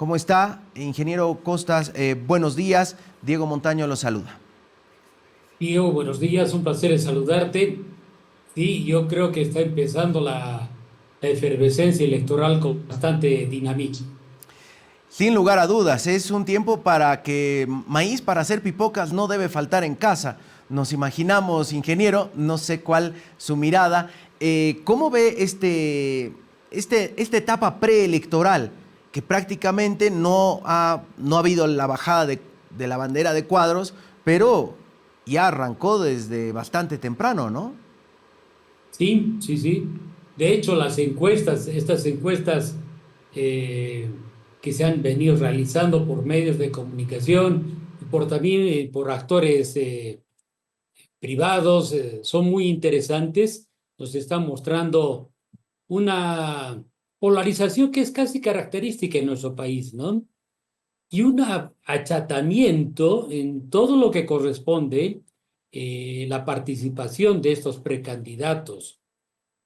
¿Cómo está, ingeniero Costas? Buenos días. Diego Montaño lo saluda. Diego, buenos días, un placer en saludarte. Sí, yo creo que está empezando la efervescencia electoral con bastante dinamismo. Sin lugar a dudas, es un tiempo para que maíz para hacer pipocas no debe faltar en casa. Nos imaginamos, ingeniero, no sé cuál su mirada. ¿Cómo ve esta etapa preelectoral? Que prácticamente no ha habido la bajada de la bandera de cuadros, pero ya arrancó desde bastante temprano, ¿no? Sí, sí, sí. De hecho, las encuestas, estas encuestas eh, que se han venido realizando por medios de comunicación y por también por actores privados, son muy interesantes. Nos están mostrando una polarización que es casi característica en nuestro país, ¿no? Y un achatamiento en todo lo que corresponde la participación de estos precandidatos.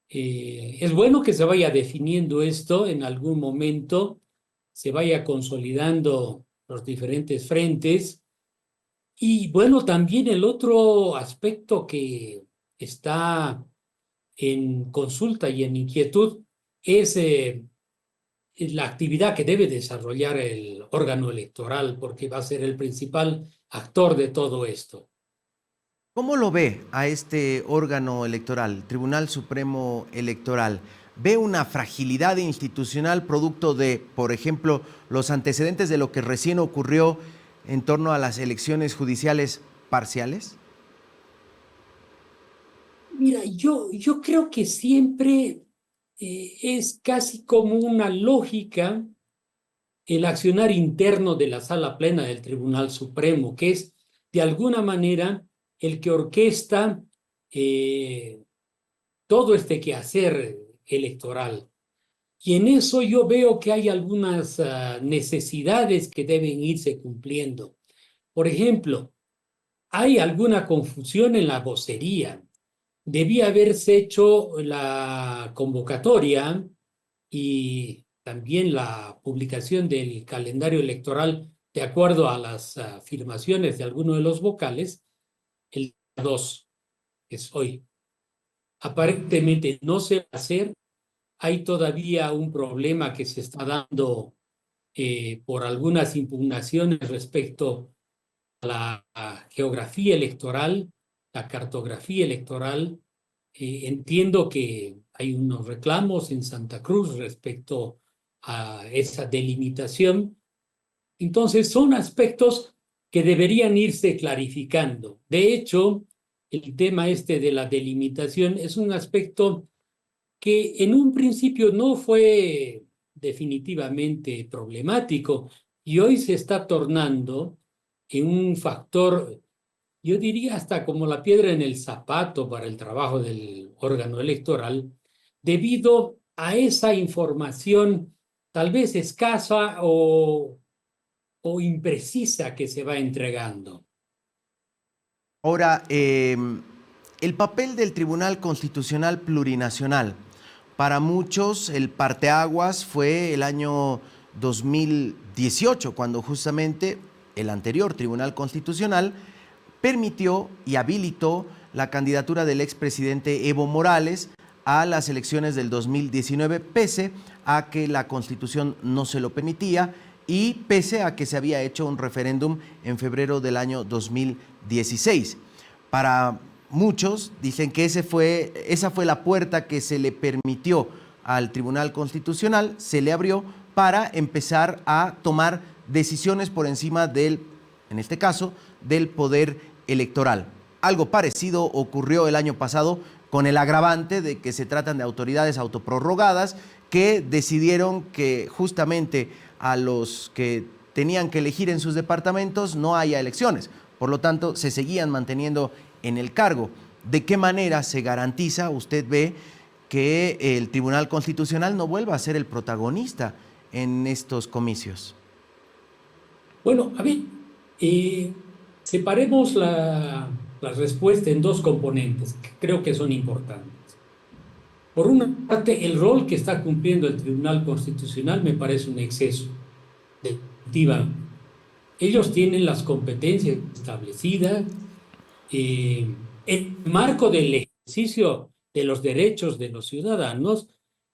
Es bueno que se vaya definiendo esto en algún momento, se vaya consolidando los diferentes frentes. Y bueno, también el otro aspecto que está en consulta y en inquietud es la actividad que debe desarrollar el órgano electoral, porque va a ser el principal actor de todo esto. ¿Cómo lo ve a este órgano electoral, Tribunal Supremo Electoral? ¿Ve una fragilidad institucional producto de, por ejemplo, los antecedentes de lo que recién ocurrió en torno a las elecciones judiciales parciales? Mira, yo creo que siempre es casi como una lógica el accionar interno de la sala plena del Tribunal Supremo, que es de alguna manera el que orquesta eh, todo este quehacer electoral. Y en eso yo veo que hay algunas necesidades que deben irse cumpliendo. Por ejemplo, hay alguna confusión en la vocería. Debía haberse hecho la convocatoria y también la publicación del calendario electoral de acuerdo a las afirmaciones de algunos de los vocales, el 2, que es hoy. Aparentemente no se va a hacer. Hay todavía un problema que se está dando por algunas impugnaciones respecto a la geografía electoral, la cartografía electoral. Entiendo que hay unos reclamos en Santa Cruz respecto a esa delimitación. Entonces, son aspectos que deberían irse clarificando. De hecho, el tema este de la delimitación es un aspecto que en un principio no fue definitivamente problemático y hoy se está tornando en un factor, yo diría hasta como la piedra en el zapato para el trabajo del órgano electoral, debido a esa información tal vez escasa o imprecisa que se va entregando. Ahora, el papel del Tribunal Constitucional Plurinacional. Para muchos, el parteaguas fue el año 2018, cuando justamente el anterior Tribunal Constitucional permitió y habilitó la candidatura del expresidente Evo Morales a las elecciones del 2019, pese a que la Constitución no se lo permitía y pese a que se había hecho un referéndum en febrero del año 2016. Para muchos dicen que esa fue la puerta que se le permitió al Tribunal Constitucional, se le abrió para empezar a tomar decisiones por encima del, en este caso, del poder electoral. Algo parecido ocurrió el año pasado con el agravante de que se tratan de autoridades autoprorrogadas que decidieron que justamente a los que tenían que elegir en sus departamentos no haya elecciones. Por lo tanto, se seguían manteniendo en el cargo. ¿De qué manera se garantiza, usted ve, que el Tribunal Constitucional no vuelva a ser el protagonista en estos comicios? Bueno, a ver, eh, separemos la respuesta en dos componentes que creo que son importantes. Por una parte, el rol que está cumpliendo el Tribunal Constitucional me parece un exceso. definitiva. Ellos tienen las competencias establecidas en el marco del ejercicio de los derechos de los ciudadanos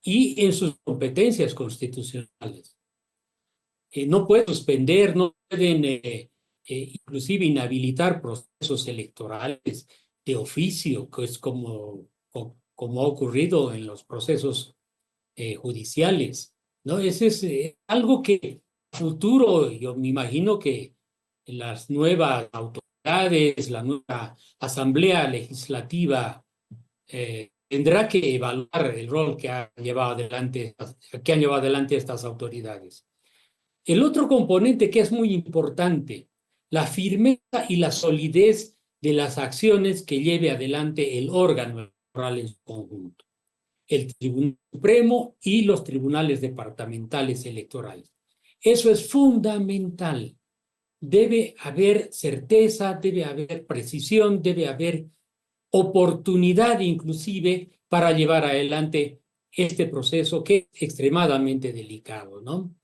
y en sus competencias constitucionales. No pueden suspender, no pueden inclusive inhabilitar procesos electorales de oficio, que es como ha ocurrido en los procesos judiciales, ¿no? Ese es algo que futuro, yo me imagino que las nuevas autoridades, la nueva Asamblea Legislativa tendrá que evaluar el rol que han llevado adelante estas autoridades. El otro componente que es muy importante, la firmeza y la solidez de las acciones que lleve adelante el órgano electoral en su conjunto, el Tribunal Supremo y los tribunales departamentales electorales. Eso es fundamental. Debe haber certeza, debe haber precisión, debe haber oportunidad inclusive para llevar adelante este proceso que es extremadamente delicado, ¿no?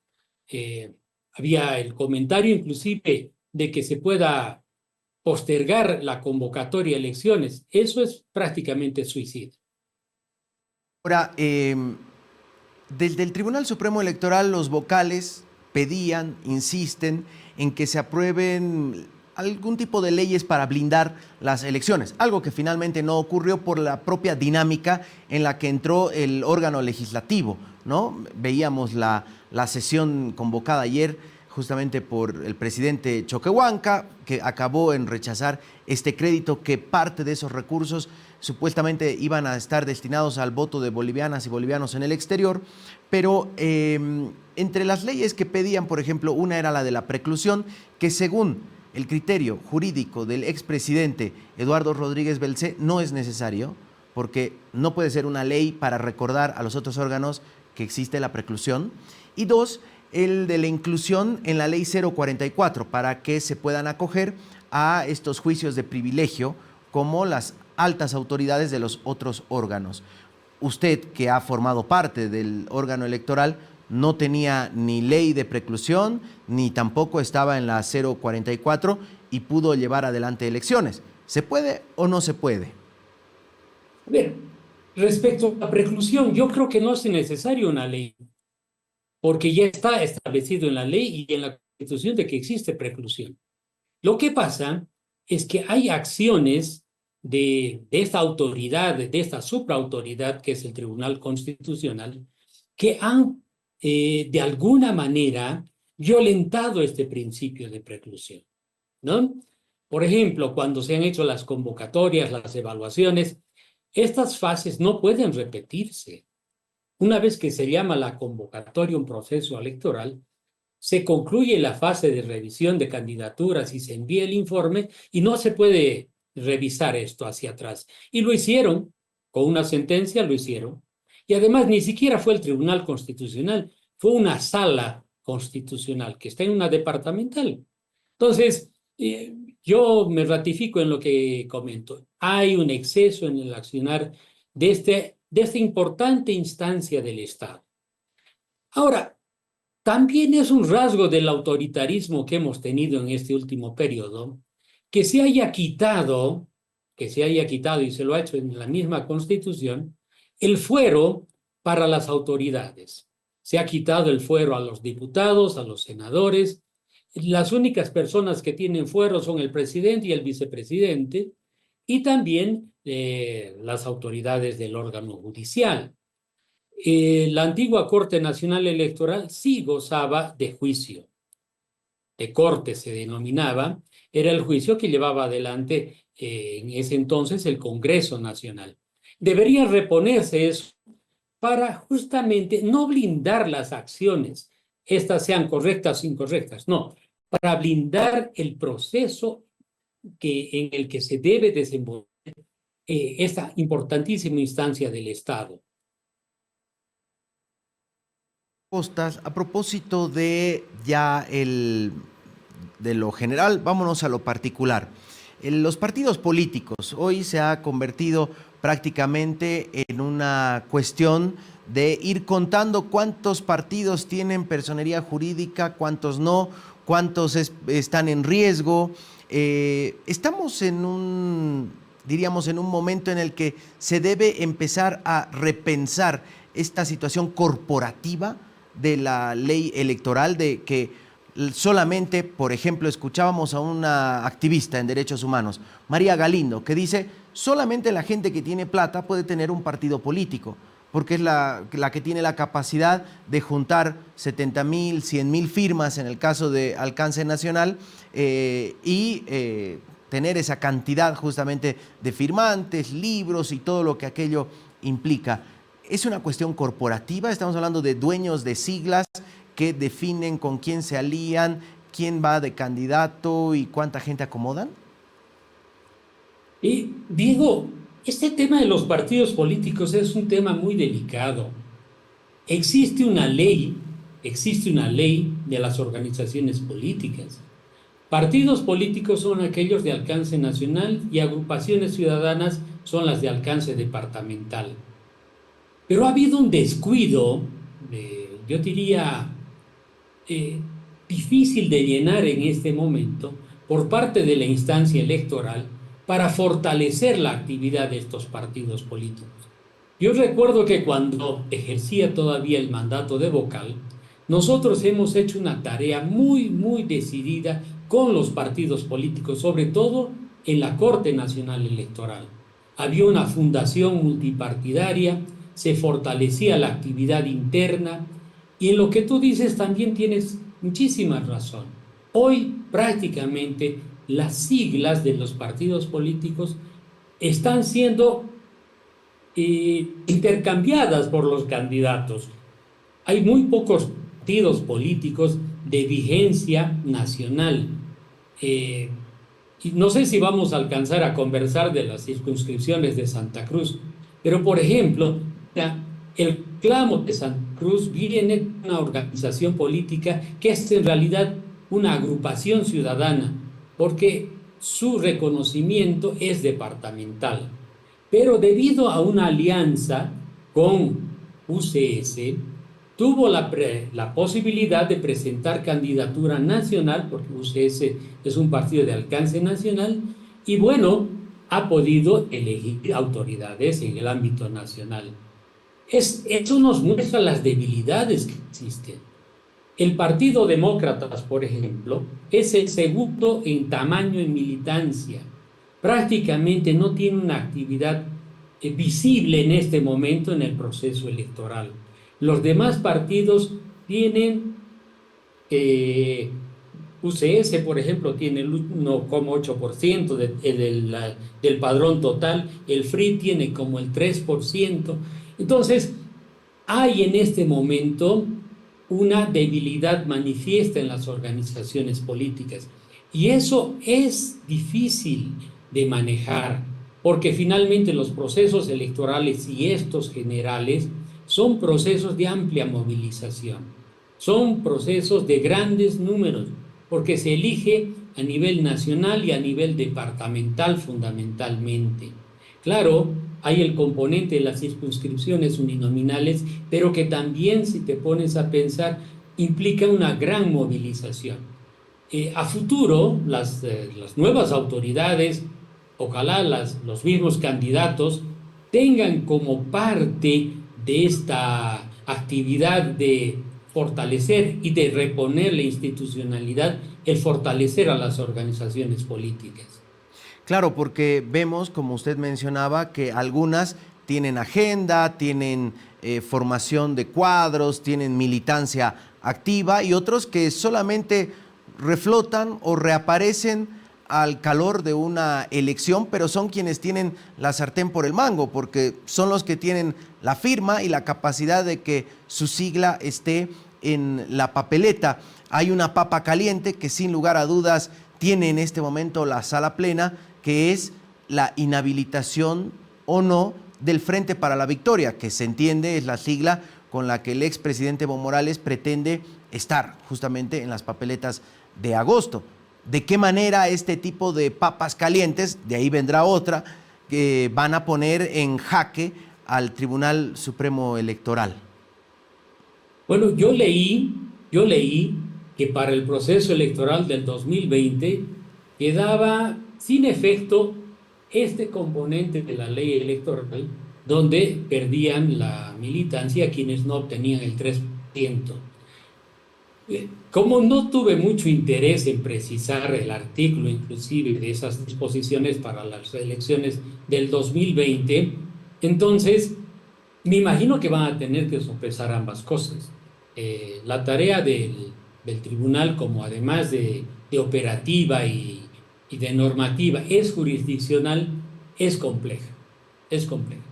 Había el comentario inclusive de que se pueda postergar la convocatoria a elecciones. Eso es prácticamente suicidio. Ahora, desde el Tribunal Supremo Electoral, los vocales pedían, insisten en que se aprueben algún tipo de leyes para blindar las elecciones, algo que finalmente no ocurrió por la propia dinámica en la que entró el órgano legislativo, ¿no? Veíamos la sesión convocada ayer justamente por el presidente Choquehuanca, que acabó en rechazar este crédito, que parte de esos recursos supuestamente iban a estar destinados al voto de bolivianas y bolivianos en el exterior, pero entre las leyes que pedían, por ejemplo, una era la de la preclusión, que según el criterio jurídico del expresidente Eduardo Rodríguez Belcé no es necesario, porque no puede ser una ley para recordar a los otros órganos que existe la preclusión. Y dos, el de la inclusión en la ley 044, para que se puedan acoger a estos juicios de privilegio como las altas autoridades de los otros órganos. Usted, que ha formado parte del órgano electoral, no tenía ni ley de preclusión, ni tampoco estaba en la 044 y pudo llevar adelante elecciones. ¿Se puede o no se puede? A ver, respecto a la preclusión, yo creo que no es necesaria una ley, porque ya está establecido en la ley y en la Constitución de que existe preclusión. Lo que pasa es que hay acciones de esta autoridad, de esta supraautoridad que es el Tribunal Constitucional, que han de alguna manera violentado este principio de preclusión, ¿no? Por ejemplo, cuando se han hecho las convocatorias, las evaluaciones, estas fases no pueden repetirse. Una vez que se llama la convocatoria un proceso electoral, se concluye la fase de revisión de candidaturas y se envía el informe y no se puede revisar esto hacia atrás. Y lo hicieron, con una sentencia lo hicieron. Y además ni siquiera fue el Tribunal Constitucional, fue una sala constitucional que está en una departamental. Entonces, yo me ratifico en lo que comento. Hay un exceso en el accionar de esta importante instancia del Estado. Ahora, también es un rasgo del autoritarismo que hemos tenido en este último periodo que se haya quitado, y se lo ha hecho en la misma Constitución, el fuero para las autoridades. Se ha quitado el fuero a los diputados, a los senadores. Las únicas personas que tienen fuero son el presidente y el vicepresidente, y también las autoridades del órgano judicial. La antigua Corte Nacional Electoral sí gozaba de juicio, de corte se denominaba, era el juicio que llevaba adelante en ese entonces el Congreso Nacional. Debería reponerse eso para justamente no blindar las acciones, estas sean correctas o incorrectas, no, para blindar el proceso en el que se debe desenvolver esta importantísima instancia del Estado. Costas, a propósito de de lo general, vámonos a lo particular. Los partidos políticos hoy se ha convertido prácticamente en una cuestión de ir contando cuántos partidos tienen personería jurídica, cuántos no, cuántos están en riesgo. Estamos en diríamos, en un momento en el que se debe empezar a repensar esta situación corporativa de la ley electoral, de que solamente, por ejemplo, escuchábamos a una activista en derechos humanos, María Galindo, que dice, solamente la gente que tiene plata puede tener un partido político, porque es la que tiene la capacidad de juntar 70,000, 100,000 firmas en el caso de Alcance Nacional tener esa cantidad justamente de firmantes, libros y todo lo que aquello implica. Es una cuestión corporativa, estamos hablando de dueños de siglas que definen con quién se alían, quién va de candidato y cuánta gente acomodan. Diego, este tema de los partidos políticos es un tema muy delicado. Existe una ley de las organizaciones políticas. Partidos políticos son aquellos de alcance nacional y agrupaciones ciudadanas son las de alcance departamental. Pero ha habido un descuido, yo diría, difícil de llenar en este momento por parte de la instancia electoral para fortalecer la actividad de estos partidos políticos. Yo recuerdo que cuando ejercía todavía el mandato de vocal, nosotros hemos hecho una tarea muy, muy decidida con los partidos políticos, sobre todo en la Corte Nacional Electoral. Había una fundación multipartidaria, se fortalecía la actividad interna y en lo que tú dices también tienes muchísima razón. Hoy prácticamente las siglas de los partidos políticos están siendo intercambiadas por los candidatos. Hay muy pocos partidos políticos de vigencia nacional. Y no sé si vamos a alcanzar a conversar de las circunscripciones de Santa Cruz, pero por ejemplo, el reclamo de Santa Cruz viene de una organización política que es en realidad una agrupación ciudadana, porque su reconocimiento es departamental. Pero debido a una alianza con UCS, tuvo la posibilidad de presentar candidatura nacional, porque UCS es un partido de alcance nacional, y bueno, ha podido elegir autoridades en el ámbito nacional. Eso nos muestra las debilidades que existen. El Partido Demócratas, por ejemplo, es el segundo en tamaño en militancia. Prácticamente no tiene una actividad visible en este momento en el proceso electoral. Los demás partidos tienen, UCS, por ejemplo, tiene el 1,8% del padrón total, el FRI tiene como el 3%. Entonces, hay en este momento una debilidad manifiesta en las organizaciones políticas. Y eso es difícil de manejar, porque finalmente los procesos electorales y estos generales son procesos de amplia movilización, son procesos de grandes números, porque se elige a nivel nacional y a nivel departamental fundamentalmente. Claro, hay el componente de las circunscripciones uninominales, pero que también, si te pones a pensar, implica una gran movilización. A futuro, las nuevas autoridades, ojalá los mismos candidatos, tengan como parte de esta actividad de fortalecer y de reponer la institucionalidad, el fortalecer a las organizaciones políticas. Claro, porque vemos, como usted mencionaba, que algunas tienen agenda, tienen formación de cuadros, tienen militancia activa y otros que solamente reflotan o reaparecen al calor de una elección, pero son quienes tienen la sartén por el mango, porque son los que tienen la firma y la capacidad de que su sigla esté en la papeleta. Hay una papa caliente que sin lugar a dudas tiene en este momento la sala plena, que es la inhabilitación o no del Frente para la Victoria, que se entiende es la sigla con la que el expresidente Evo Morales pretende estar justamente en las papeletas de agosto. ¿De qué manera este tipo de papas calientes, de ahí vendrá otra, que van a poner en jaque al Tribunal Supremo Electoral? Bueno, yo leí que para el proceso electoral del 2020 quedaba sin efecto este componente de la ley electoral donde perdían la militancia quienes no obtenían el 3%. Como no tuve mucho interés en precisar el artículo inclusive de esas disposiciones para las elecciones del 2020, entonces me imagino que van a tener que sopesar ambas cosas. La tarea del tribunal, como además de operativa y de normativa, es jurisdiccional, es compleja, es compleja.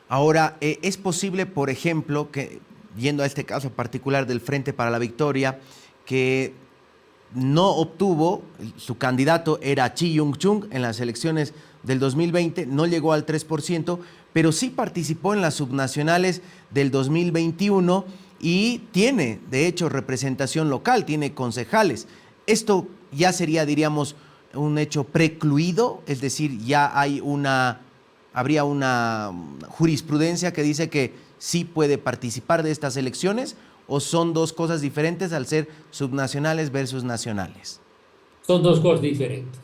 Ahora, ¿es posible, por ejemplo, que, yendo a este caso particular del Frente para la Victoria, que no obtuvo, su candidato era Chi Yung-chung en las elecciones del 2020, no llegó al 3%, pero sí participó en las subnacionales del 2021 y tiene, de hecho, representación local, tiene concejales? Esto ya sería, diríamos, un hecho precluido, es decir, ya hay habría una jurisprudencia que dice que sí puede participar de estas elecciones, o son dos cosas diferentes al ser subnacionales versus nacionales. Son dos cosas diferentes.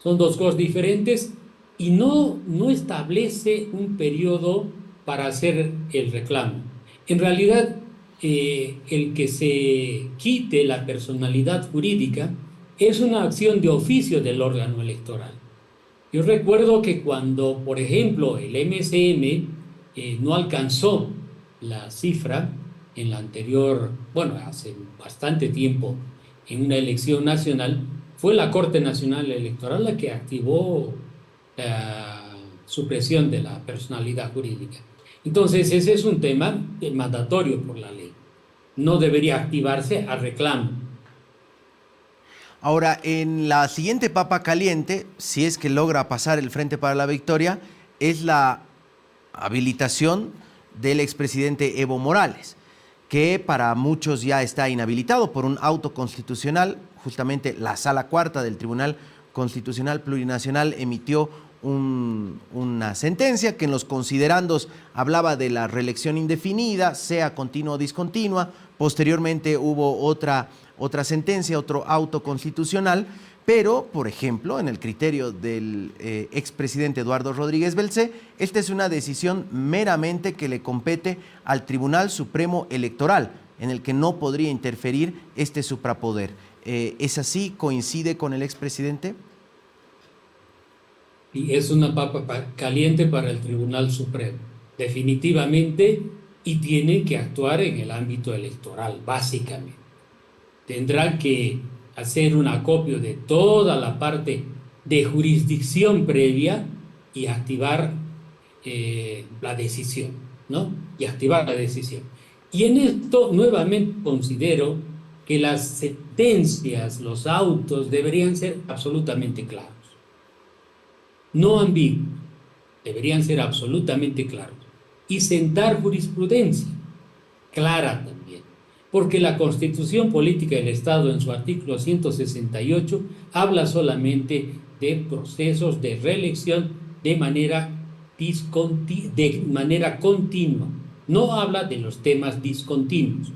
Son dos cosas diferentes y no establece un periodo para hacer el reclamo. En realidad, el que se quite la personalidad jurídica es una acción de oficio del órgano electoral. Yo recuerdo que cuando, por ejemplo, el MCM no alcanzó la cifra en la anterior, bueno, hace bastante tiempo, en una elección nacional, fue la Corte Nacional Electoral la que activó la supresión de la personalidad jurídica. Entonces, ese es un tema mandatorio por la ley. No debería activarse a reclamo. Ahora, en la siguiente papa caliente, si es que logra pasar el Frente para la Victoria, es la habilitación del expresidente Evo Morales, que para muchos ya está inhabilitado por un auto constitucional. Justamente la Sala Cuarta del Tribunal Constitucional Plurinacional emitió una sentencia que en los considerandos hablaba de la reelección indefinida, sea continua o discontinua. Posteriormente hubo otra sentencia, otro auto constitucional, pero, por ejemplo, en el criterio del expresidente Eduardo Rodríguez Belcé, esta es una decisión meramente que le compete al Tribunal Supremo Electoral, en el que no podría interferir este suprapoder. ¿Es así? ¿Coincide con el expresidente? Y es una papa caliente para el Tribunal Supremo, definitivamente, y tiene que actuar en el ámbito electoral, básicamente. Tendrá que hacer un acopio de toda la parte de jurisdicción previa y activar la decisión, ¿no? Y activar la decisión. Y en esto nuevamente considero que las sentencias, los autos deberían ser absolutamente claros, no ambiguos, deberían ser absolutamente claros y sentar jurisprudencia clara también, porque la Constitución Política del Estado en su artículo 168 habla solamente de procesos de reelección de manera continua, no habla de los temas discontinuos.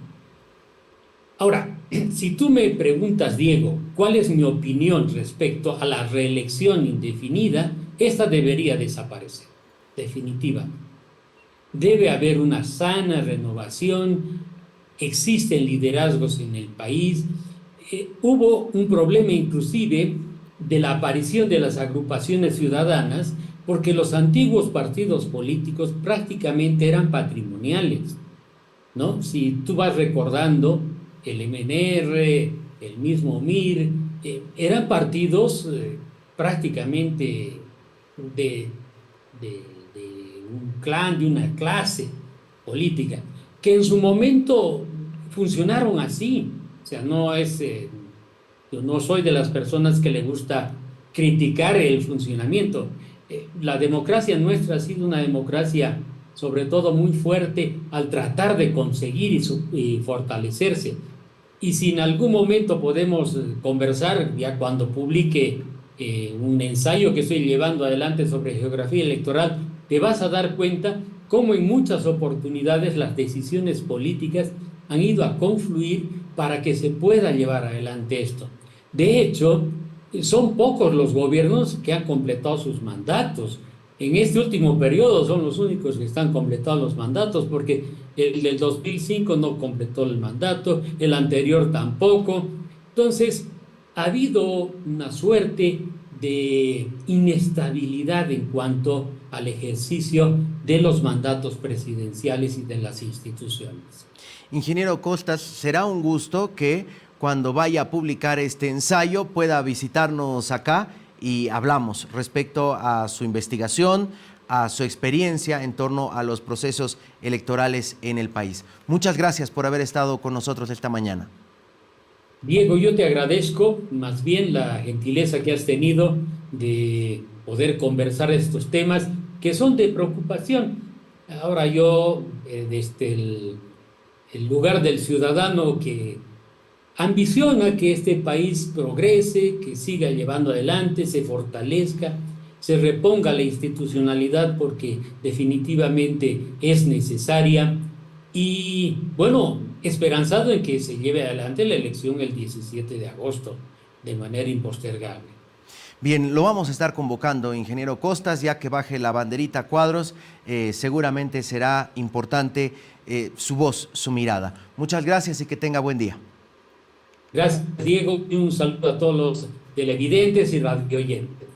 Ahora, si tú me preguntas, Diego, ¿cuál es mi opinión respecto a la reelección indefinida? Esta debería desaparecer, definitivamente. Debe haber una sana renovación, existen liderazgos en el país. Hubo un problema inclusive de la aparición de las agrupaciones ciudadanas porque los antiguos partidos políticos prácticamente eran patrimoniales, ¿no? Si tú vas recordando el MNR, el mismo MIR, eran partidos prácticamente de, de un clan, de una clase política, que en su momento funcionaron así. O sea, yo no soy de las personas que le gusta criticar el funcionamiento. La democracia nuestra ha sido una democracia sobre todo muy fuerte al tratar de conseguir y fortalecerse. Y si en algún momento podemos conversar, ya cuando publique un ensayo que estoy llevando adelante sobre geografía electoral, te vas a dar cuenta cómo en muchas oportunidades las decisiones políticas han ido a confluir para que se pueda llevar adelante esto. De hecho, son pocos los gobiernos que han completado sus mandatos. En este último periodo son los únicos que están completados los mandatos, porque el del 2005 no completó el mandato, el anterior tampoco. Entonces, ha habido una suerte de inestabilidad en cuanto al ejercicio de los mandatos presidenciales y de las instituciones. Ingeniero Costas, será un gusto que cuando vaya a publicar este ensayo pueda visitarnos acá y hablamos respecto a su investigación, a su experiencia en torno a los procesos electorales en el país. Muchas gracias por haber estado con nosotros esta mañana. Diego, yo te agradezco más bien la gentileza que has tenido de poder conversar estos temas que son de preocupación. Ahora yo, desde el lugar del ciudadano que ambiciona que este país progrese, que siga llevando adelante, se fortalezca, se reponga la institucionalidad porque definitivamente es necesaria y bueno, esperanzado en que se lleve adelante la elección el 17 de agosto de manera impostergable. Bien, lo vamos a estar convocando, ingeniero Costas, ya que baje la banderita a cuadros, seguramente será importante su voz, su mirada. Muchas gracias y que tenga buen día. Gracias, Diego, y un saludo a todos los televidentes y radioyentes.